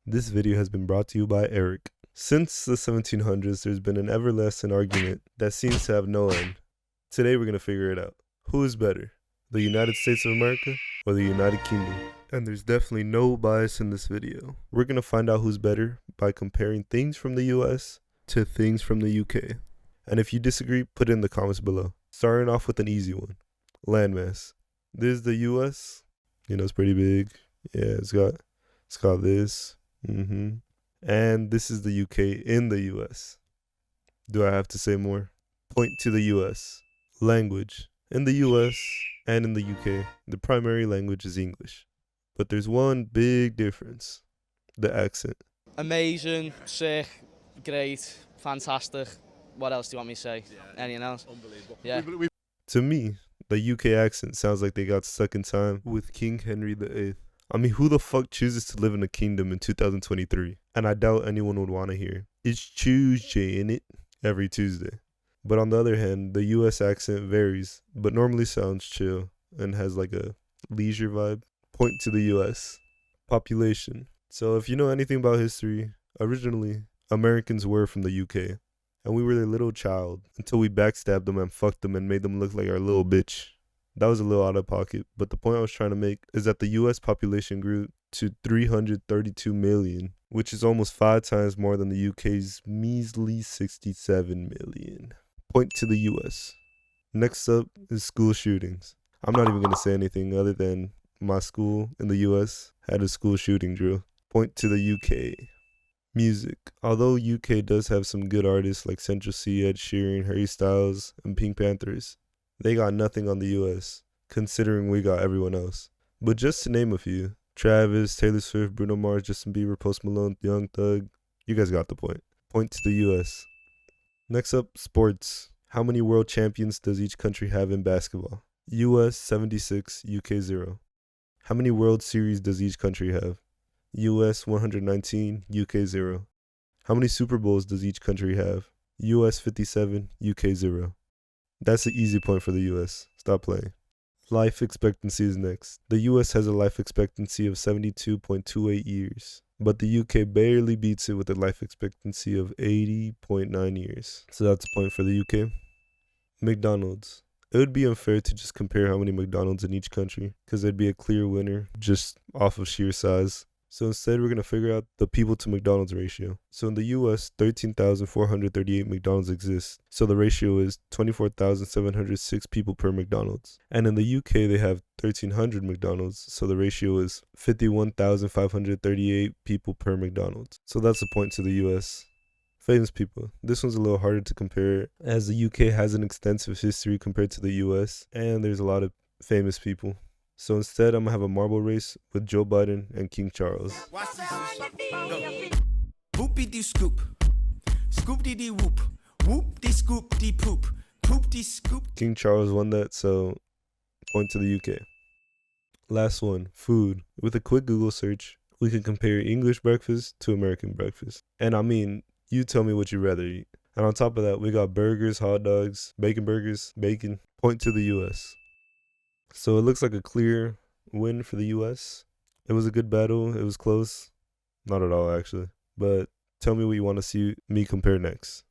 This video has been brought to you by Erik. Since the 1700s, there's been an everlasting argument that seems to have no end. Today we're going to figure it out. Who is better, the United States of America or the United Kingdom? And there's definitely no bias in this video. We're going to find out who's better by comparing things from the US to things from the UK. And if you disagree, put it in the comments below. Starting off with an easy one. Landmass. This is the US. You know, it's pretty big. Yeah, it's got this. And this is the UK in the US. Do I have to say more? Point to the US. Language. In the US and in the UK, the primary language is English. But there's one big difference. The accent. Amazing, sick, great, fantastic. What else do you want me to say? Anything else? Unbelievable. Yeah. To me, the UK accent sounds like they got stuck in time with King Henry VIII. I mean, who the fuck chooses to live in a kingdom in 2023? And I doubt anyone would want to hear, "It's Tuesday, innit?" every Tuesday. But on the other hand, the US accent varies, but normally sounds chill and has like a leisure vibe. Point to the US. Population. So if you know anything about history, originally, Americans were from the UK. And we were their little child until we backstabbed them and fucked them and made them look like our little bitch. That was a little out of pocket, but the point I was trying to make is that the US population grew to 332 million, which is almost 5 times more than the UK's measly 67 million. Point to the US. Next up is school shootings. I'm not even going to say anything other than my school in the US had a school shooting drill. Point to the UK. Music. Although UK does have some good artists like Central C, Ed Sheeran, Harry Styles, and Pink Panthers, they got nothing on the US, considering we got everyone else. But just to name a few, Travis, Taylor Swift, Bruno Mars, Justin Bieber, Post Malone, Young Thug, you guys got the point. Point to the US. Next up, sports. How many world champions does each country have in basketball? US 76, UK 0. How many World Series does each country have? US 119, UK 0. How many Super Bowls does each country have? US 57, UK 0. That's an easy point for the US. Stop playing. Life expectancy is next. The US has a life expectancy of 72.28 years, but the UK barely beats it with a life expectancy of 80.9 years. So that's a point for the UK. McDonald's. It would be unfair to just compare how many McDonald's in each country, because there'd be a clear winner just off of sheer size. So instead, we're going to figure out the people to McDonald's ratio. So in the US, 13,438 McDonald's exist. So the ratio is 24,706 people per McDonald's. And in the UK, they have 1,300 McDonald's. So the ratio is 51,538 people per McDonald's. So that's a point to the US. Famous people. This one's a little harder to compare as the UK has an extensive history compared to the US. And there's a lot of famous people. So instead, I'm going to have a marble race with Joe Biden and King Charles. Whoopie scoop, scoop dee whoop, whoop dee scoop dee poop, poop dee scoop. King Charles won that, so point to the UK. Last one, food. With a quick Google search, we can compare English breakfast to American breakfast. And I mean, you tell me what you'd rather eat. And on top of that, we got burgers, hot dogs, bacon burgers, bacon. Point to the US. So it looks like a clear win for the US. It was a good battle. It was close. Not at all, actually. But tell me what you want to see me compare next.